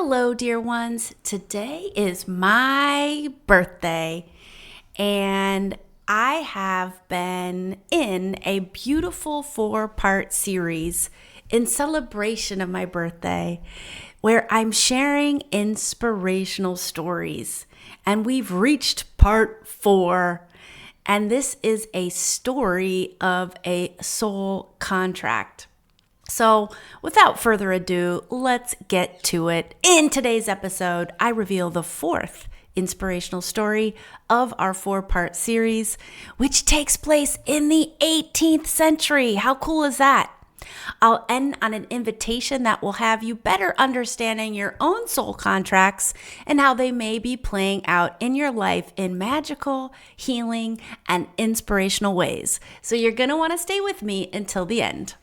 Hello, dear ones. Today is my birthday, and I have been in a beautiful 4-part series in celebration of my birthday where I'm sharing inspirational stories. And we've reached part 4, and this is a story of a soul contract. So, without further ado, let's get to it. In today's episode, I reveal the 4th inspirational story of our 4-part series, which takes place in the 18th century. How cool is that? I'll end on an invitation that will have you better understanding your own soul contracts and how they may be playing out in your life in magical, healing, and inspirational ways. So, you're going to want to stay with me until the end.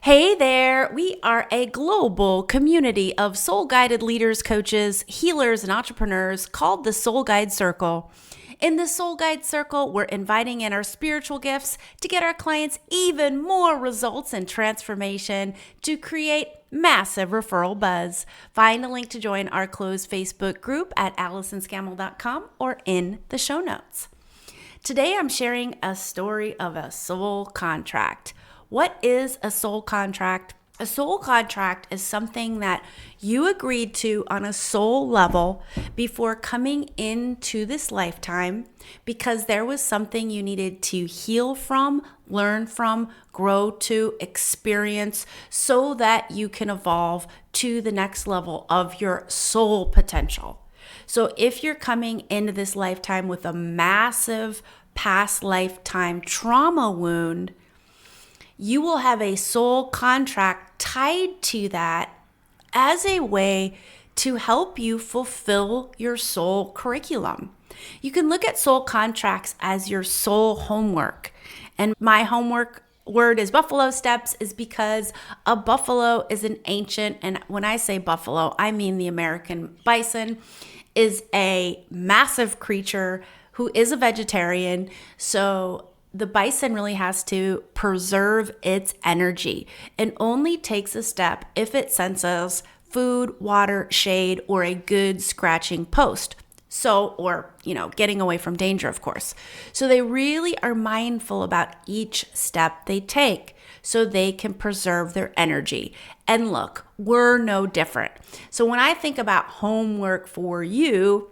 Hey there, we are a global community of soul guided leaders, coaches, healers, and entrepreneurs called the Soul Guide Circle. In the Soul Guide Circle, we're inviting in our spiritual gifts to get our clients even more results and transformation to create massive referral buzz. Find a link to join our closed Facebook group at AllisonScammell.com or in the show notes. Today, I'm sharing a story of a soul contract. What is a soul contract? A soul contract is something that you agreed to on a soul level before coming into this lifetime because there was something you needed to heal from, learn from, grow to, experience so that you can evolve to the next level of your soul potential. So if you're coming into this lifetime with a massive past lifetime trauma wound, you will have a soul contract tied to that as a way to help you fulfill your soul curriculum. You can look at soul contracts as your soul homework. And my homework word is buffalo steps is because a buffalo is an ancient, and when I say buffalo, I mean the American bison, is a massive creature who is a vegetarian. So the bison really has to preserve its energy and only takes a step if it senses food, water, shade, or a good scratching post. Or getting away from danger, of course. So they really are mindful about each step they take so they can preserve their energy. And look, we're no different. So when I think about homework for you,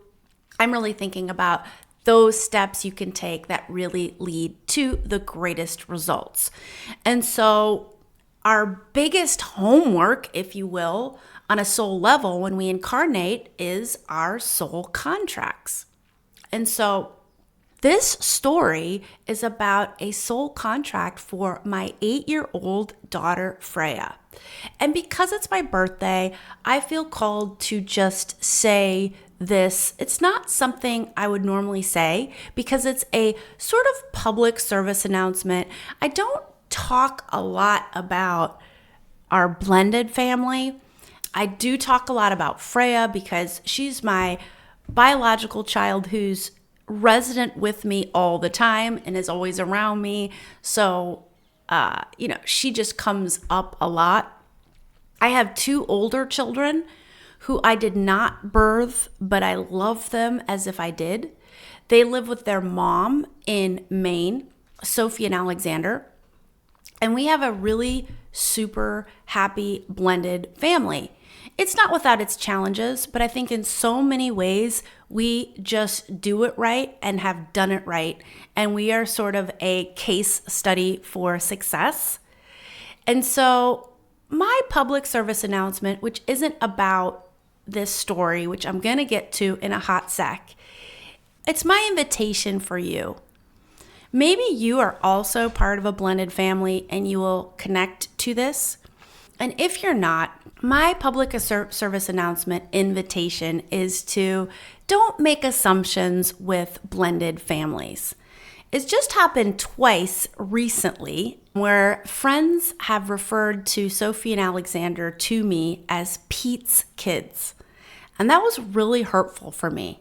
I'm really thinking about those steps you can take that really lead to the greatest results. And so our biggest homework, if you will, on a soul level when we incarnate is our soul contracts. And so this story is about a soul contract for my 8-year-old daughter, Freya. And because it's my birthday, I feel called to just say this. It's not something I would normally say because it's a sort of public service announcement. I don't talk a lot about our blended family. I do talk a lot about Freya because she's my biological child who's resident with me all the time and is always around me. So, she just comes up a lot. I have 2 older children who I did not birth, but I love them as if I did. They live with their mom in Maine, Sophie and Alexander. And we have a really super happy blended family. It's not without its challenges, but I think in so many ways, we just do it right and have done it right. And we are sort of a case study for success. And so my public service announcement, which isn't about this story, which I'm going to get to in a hot sec, it's my invitation for you. Maybe you are also part of a blended family and you will connect to this. And if you're not, My public service announcement invitation is to don't make assumptions with blended families. It's just happened twice recently where friends have referred to Sophie and Alexander to me as Pete's kids. And that was really hurtful for me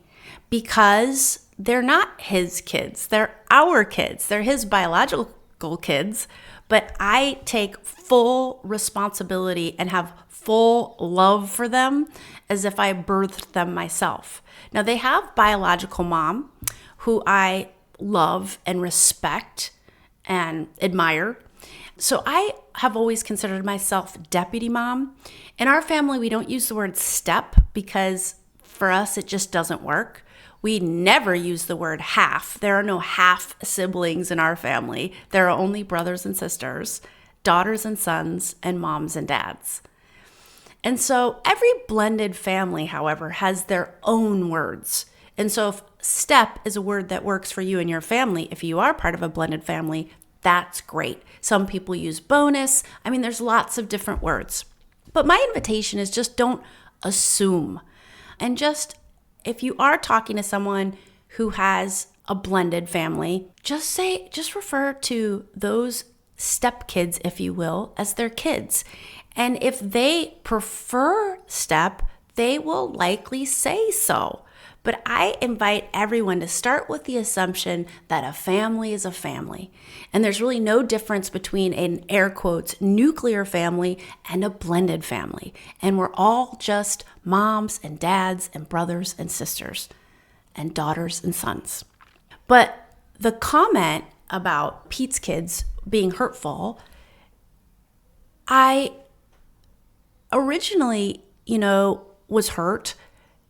because they're not his kids. They're our kids. They're his biological kids, but I take full responsibility and have full love for them as if I birthed them myself. Now, they have biological mom who I love and respect and admire. So I have always considered myself deputy mom. In our family, we don't use the word step because for us, it just doesn't work. We never use the word half. There are no half siblings in our family. There are only brothers and sisters, daughters and sons, and moms and dads. And so every blended family, however, has their own words. And so if step is a word that works for you and your family, if you are part of a blended family, that's great. Some people use bonus. I mean, there's lots of different words. But my invitation is just don't assume. And just, if you are talking to someone who has a blended family, just refer to those step kids, if you will, as their kids. And if they prefer step, they will likely say so. But I invite everyone to start with the assumption that a family is a family. And there's really no difference between an air quotes nuclear family and a blended family. And we're all just moms and dads and brothers and sisters and daughters and sons. But the comment about Pete's kids being hurtful, I originally, was hurt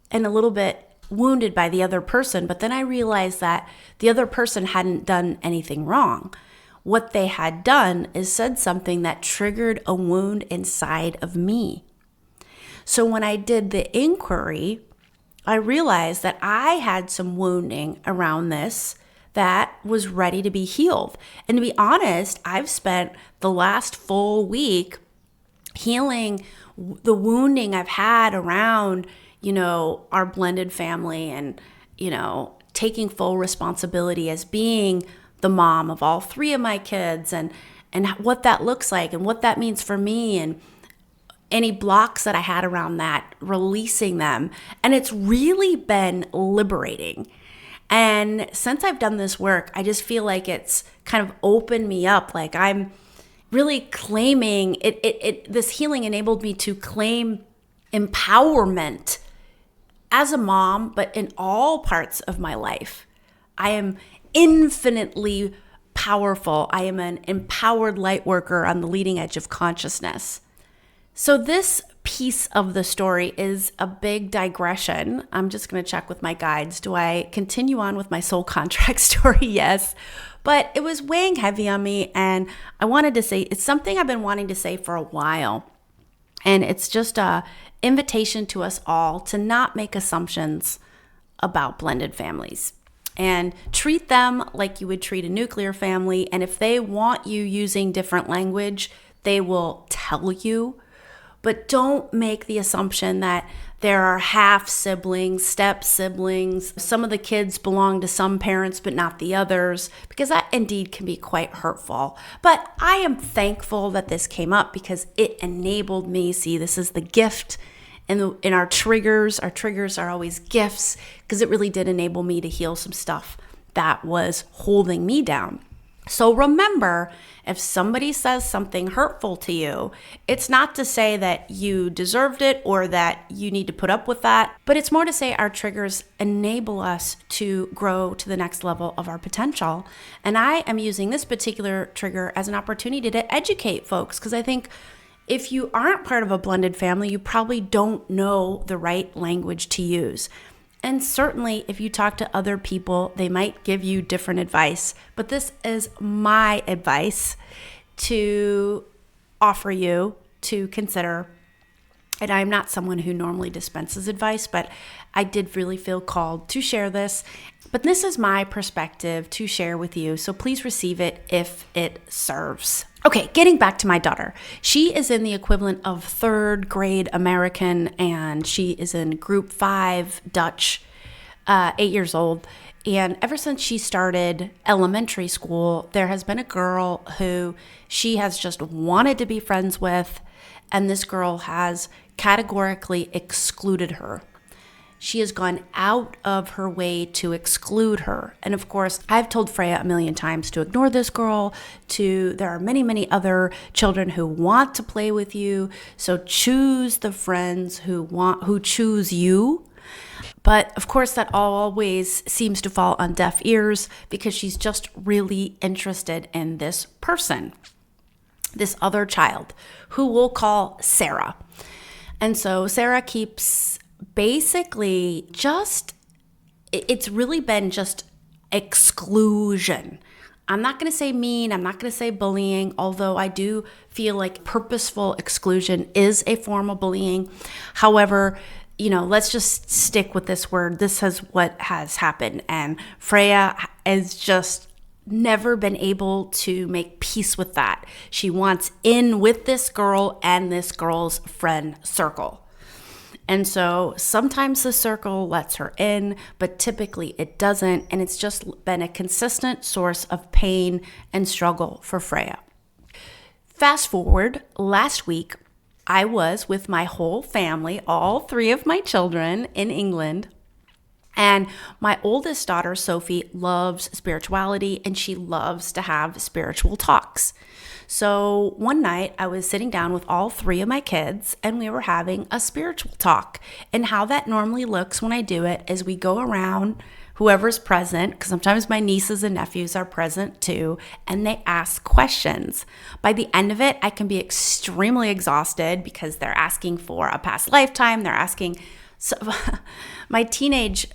and a little bit wounded by the other person, but then I realized that the other person hadn't done anything wrong. What they had done is said something that triggered a wound inside of me. So when I did the inquiry, I realized that I had some wounding around this that was ready to be healed. And to be honest, I've spent the last full week healing the wounding I've had around, our blended family and, taking full responsibility as being the mom of all three of my kids and what that looks like and what that means for me and any blocks that I had around that, releasing them. And it's really been liberating. And since I've done this work, I just feel like it's kind of opened me up. Like I'm really claiming it. This healing enabled me to claim empowerment as a mom, but in all parts of my life. I am infinitely powerful. I am an empowered light worker on the leading edge of consciousness. So this piece of the story is a big digression. I'm just going to check with my guides. Do I continue on with my soul contract story? Yes. But it was weighing heavy on me, and I wanted to say, it's something I've been wanting to say for a while. And it's just a invitation to us all to not make assumptions about blended families and treat them like you would treat a nuclear family. And if they want you using different language, they will tell you. But don't make the assumption that there are half siblings, step siblings. Some of the kids belong to some parents, but not the others, because that indeed can be quite hurtful. But I am thankful that this came up because it enabled me. See, this is the gift in our triggers. Our triggers are always gifts because it really did enable me to heal some stuff that was holding me down. So remember, if somebody says something hurtful to you, it's not to say that you deserved it or that you need to put up with that, but it's more to say our triggers enable us to grow to the next level of our potential. And I am using this particular trigger as an opportunity to educate folks, because I think if you aren't part of a blended family, you probably don't know the right language to use. And certainly, if you talk to other people, they might give you different advice. But this is my advice to offer you to consider. And I'm not someone who normally dispenses advice, but I did really feel called to share this. But this is my perspective to share with you. So please receive it if it serves. Okay, getting back to my daughter. She is in the equivalent of third grade American, and she is in group 5 Dutch, 8 years old. And ever since she started elementary school, there has been a girl who she has just wanted to be friends with, and this girl has categorically excluded her. She has gone out of her way to exclude her. And of course, I've told Freya a million times to ignore this girl, there are many, many other children who want to play with you. So choose the friends who choose you. But of course, that always seems to fall on deaf ears because she's just really interested in this person, this other child, who we'll call Sarah. And so Sarah keeps basically it's really been just exclusion. I'm not going to say mean, I'm not going to say bullying, although I do feel like purposeful exclusion is a form of bullying. However, let's just stick with this word. This is what has happened. And Freya has just never been able to make peace with that. She wants in with this girl and this girl's friend circle. And so sometimes the circle lets her in, but typically it doesn't. And it's just been a consistent source of pain and struggle for Freya. Fast forward, last week, I was with my whole family, all 3 of my children in England. And my oldest daughter, Sophie, loves spirituality and she loves to have spiritual talks. So one night I was sitting down with all 3 of my kids and we were having a spiritual talk. And how that normally looks when I do it is we go around, whoever's present, because sometimes my nieces and nephews are present too, and they ask questions. By the end of it, I can be extremely exhausted because they're asking for a past lifetime. They're asking, so my teenage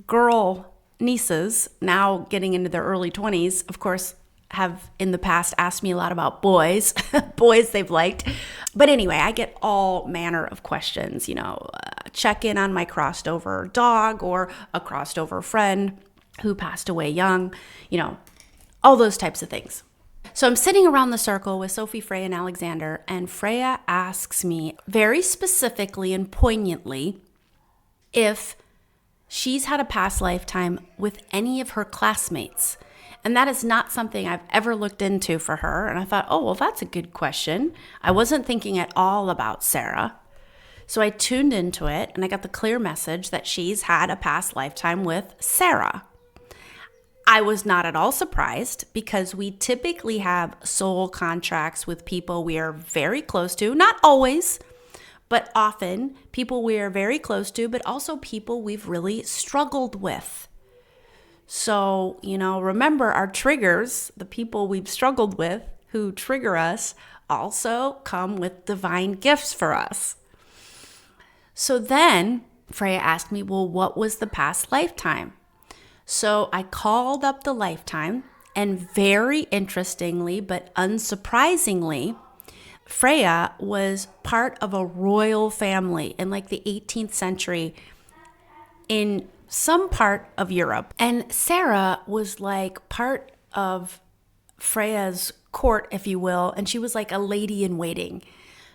girl nieces, now getting into their early 20s, of course, have in the past asked me a lot about boys, boys they've liked. But anyway, I get all manner of questions, check in on my crossed over dog or a crossed over friend who passed away young, all those types of things. So I'm sitting around the circle with Sophie, Freya, and Alexander, and Freya asks me very specifically and poignantly if she's had a past lifetime with any of her classmates. And that is not something I've ever looked into for her. And I thought, oh, well, that's a good question. I wasn't thinking at all about Sarah. So I tuned into it and I got the clear message that she's had a past lifetime with Sarah. I was not at all surprised because we typically have soul contracts with people we are very close to, not always, but often people we are very close to, but also people we've really struggled with. So, remember our triggers, the people we've struggled with who trigger us also come with divine gifts for us. So then Freya asked me, well, what was the past lifetime? So I called up the lifetime, and very interestingly, but unsurprisingly, Freya was part of a royal family in like the 18th century in some part of Europe. And Sarah was like part of Freya's court, if you will, and she was like a lady in waiting.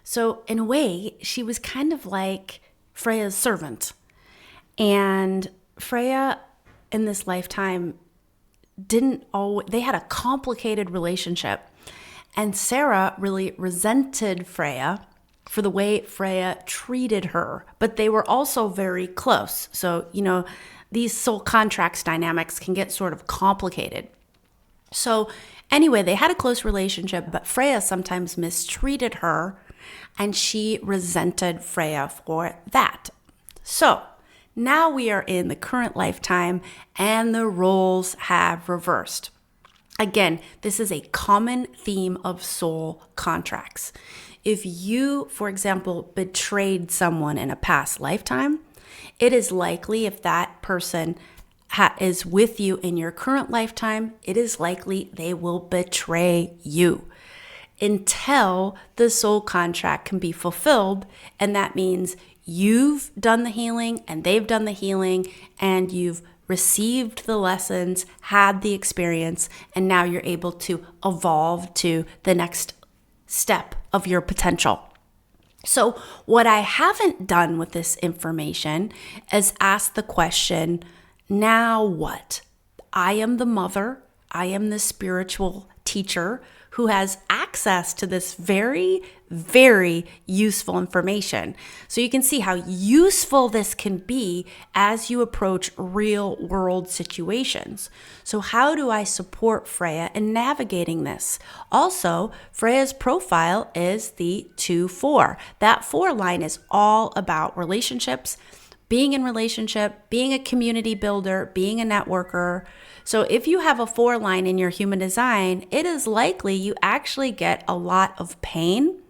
So in a way, she was kind of like Freya's servant. And Freya in this lifetime they had a complicated relationship. And Sarah really resented Freya for the way Freya treated her, but they were also very close. So, these soul contracts dynamics can get sort of complicated. So anyway, they had a close relationship, but Freya sometimes mistreated her and she resented Freya for that. So now we are in the current lifetime and the roles have reversed. Again, this is a common theme of soul contracts. If you, for example, betrayed someone in a past lifetime, it is likely if that person is with you in your current lifetime, it is likely they will betray you until the soul contract can be fulfilled. And that means you've done the healing and they've done the healing and you've received the lessons, had the experience, and now you're able to evolve to the next step of your potential. So what I haven't done with this information is ask the question, now what? I am the mother, I am the spiritual teacher who has access to this very, very useful information. So you can see how useful this can be as you approach real world situations. So how do I support Freya in navigating this? Also, Freya's profile is the 2-4. That 4 line is all about relationships, being in relationship, being a community builder, being a networker. So if you have a 4 line in your human design, it is likely you actually get a lot of pain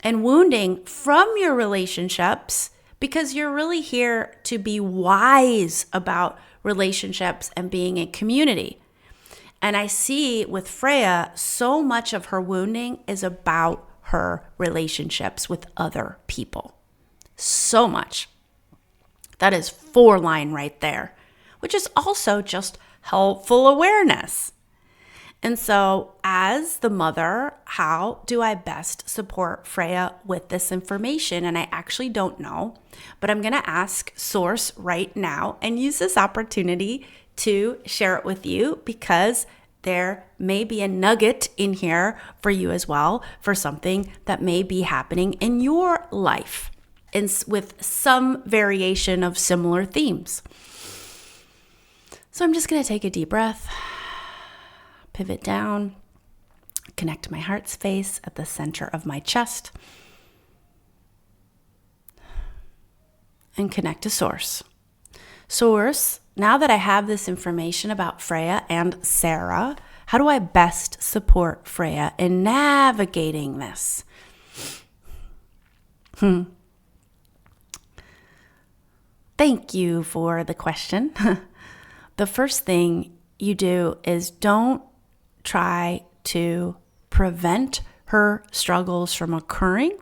and wounding from your relationships because you're really here to be wise about relationships and being a community. And I see with Freya, so much of her wounding is about her relationships with other people. So much. That is 4 line right there, which is also just helpful awareness. And so as the mother, how do I best support Freya with this information? And I actually don't know, but I'm going to ask Source right now and use this opportunity to share it with you because there may be a nugget in here for you as well for something that may be happening in your life with some variation of similar themes. So I'm just going to take a deep breath, pivot down, connect to my heart space at the center of my chest, and connect to Source. Source, now that I have this information about Freya and Sarah, how do I best support Freya in navigating this? Thank you for the question. The first thing you do is don't try to prevent her struggles from occurring.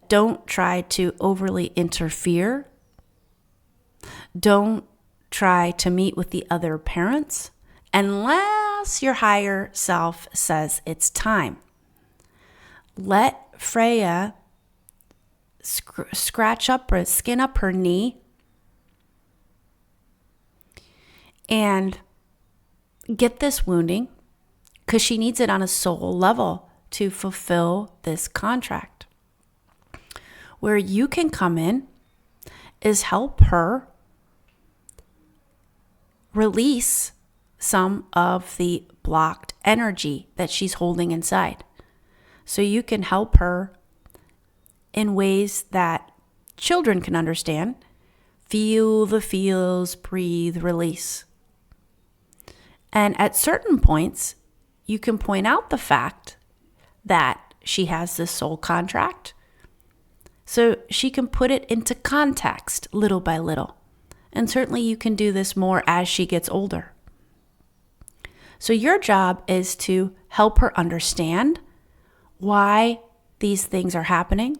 Don't try to overly interfere. Don't try to meet with the other parents unless your higher self says it's time. Let Freya scratch up or skin up her knee and get this wounding because she needs it on a soul level to fulfill this contract. Where you can come in is help her release some of the blocked energy that she's holding inside. So you can help her in ways that children can understand. Feel the feels, breathe, release. And at certain points, you can point out the fact that she has this soul contract so she can put it into context little by little. And certainly you can do this more as she gets older. So your job is to help her understand why these things are happening,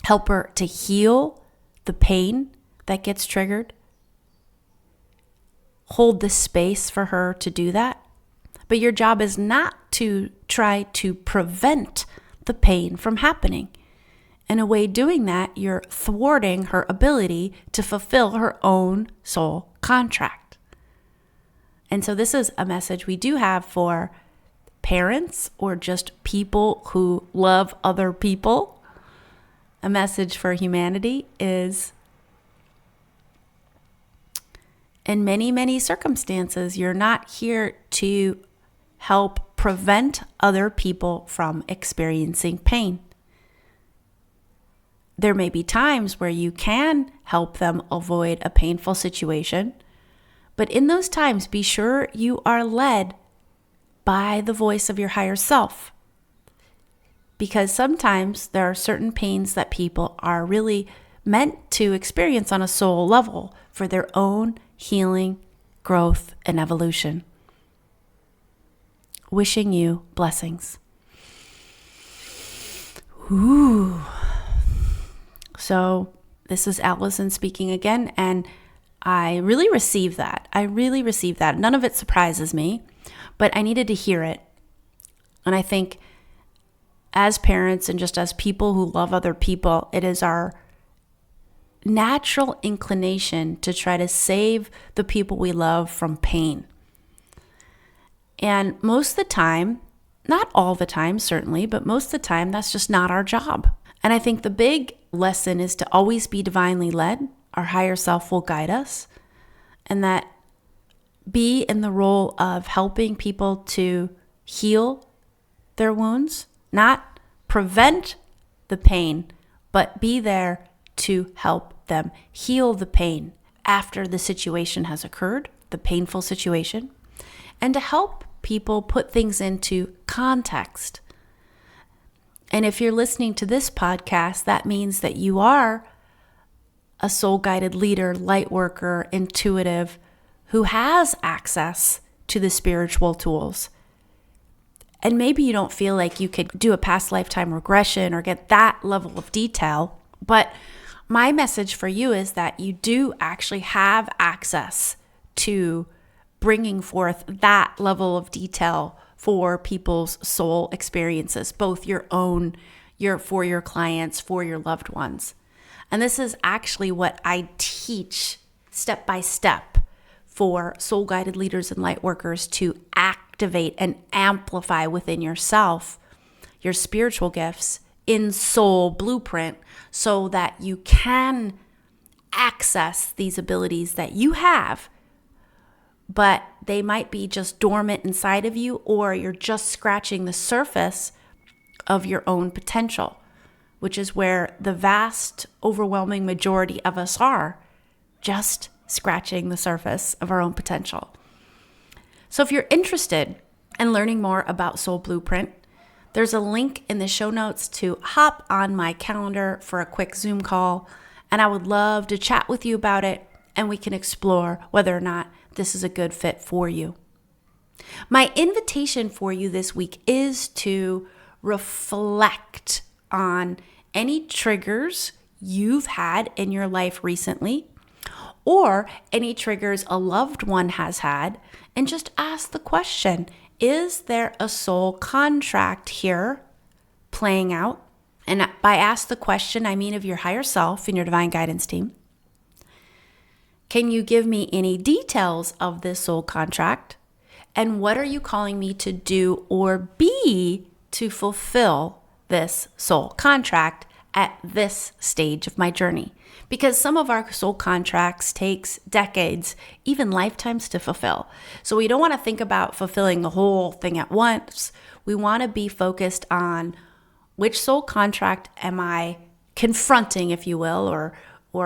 help her to heal the pain that gets triggered, hold the space for her to do that. But your job is not to try to prevent the pain from happening. In a way, doing that, you're thwarting her ability to fulfill her own soul contract. And so this is a message we do have for parents or just people who love other people. A message for humanity is, in many, many circumstances, you're not here to help prevent other people from experiencing pain. There may be times where you can help them avoid a painful situation, but in those times, be sure you are led by the voice of your higher self. Because sometimes there are certain pains that people are really meant to experience on a soul level for their own healing, growth, and evolution. Wishing you blessings. Ooh. So this is Allison speaking again, and I really received that. None of it surprises me, but I needed to hear it. And I think as parents and just as people who love other people, it is our natural inclination to try to save the people we love from pain. And most of the time, not all the time certainly, but most of the time, that's just not our job. And I think the big lesson is to always be divinely led. Our higher self will guide us, and that be in the role of helping people to heal their wounds, not prevent the pain, but be there to help them heal the pain after the situation has occurred, the painful situation, and to help people put things into context. And if you're listening to this podcast, that means that you are a soul-guided leader, light worker, intuitive, who has access to the spiritual tools. And maybe you don't feel like you could do a past lifetime regression or get that level of detail, but my message for you is that you do actually have access to bringing forth that level of detail for people's soul experiences, both your own, for your clients, for your loved ones. And this is actually what I teach step by step for soul-guided leaders and light workers to activate and amplify within yourself your spiritual gifts in Soul Blueprint so that you can access these abilities that you have, but they might be just dormant inside of you, or you're just scratching the surface of your own potential, which is where the vast, overwhelming majority of us are, just scratching the surface of our own potential. So if you're interested in learning more about Soul Blueprint, there's a link in the show notes to hop on my calendar for a quick Zoom call, and I would love to chat with you about it, and we can explore whether or not this is a good fit for you. My invitation for you this week is to reflect on any triggers you've had in your life recently, or any triggers a loved one has had, and just ask the question, is there a soul contract here playing out? And by ask the question, I mean of your higher self and your divine guidance team. Can you give me any details of this soul contract? And what are you calling me to do or be to fulfill this soul contract at this stage of my journey? Because some of our soul contracts takes decades, even lifetimes to fulfill. So we don't want to think about fulfilling the whole thing at once. We want to be focused on which soul contract am I confronting, if you will, or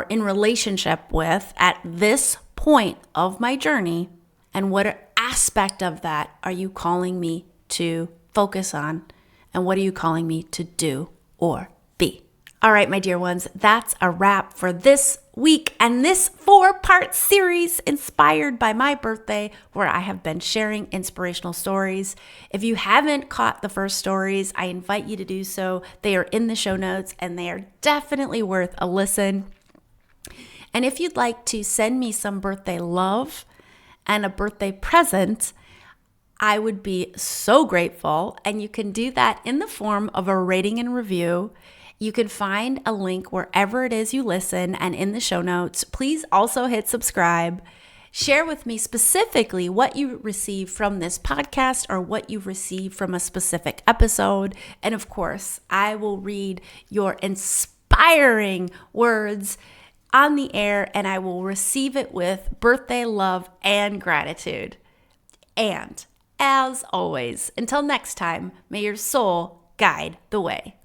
in relationship with at this point of my journey, and what aspect of that are you calling me to focus on, and what are you calling me to do or be? All right, my dear ones, that's a wrap for this week and this 4-part series inspired by my birthday, where I have been sharing inspirational stories. If you haven't caught the first stories, I invite you to do so. They are in the show notes, and they are definitely worth a listen. And if you'd like to send me some birthday love and a birthday present, I would be so grateful. And you can do that in the form of a rating and review. You can find a link wherever it is you listen and in the show notes. Please also hit subscribe. Share with me specifically what you received from this podcast or what you received from a specific episode. And of course, I will read your inspiring words on the air, and I will receive it with birthday love and gratitude. And as always, until next time, may your soul guide the way.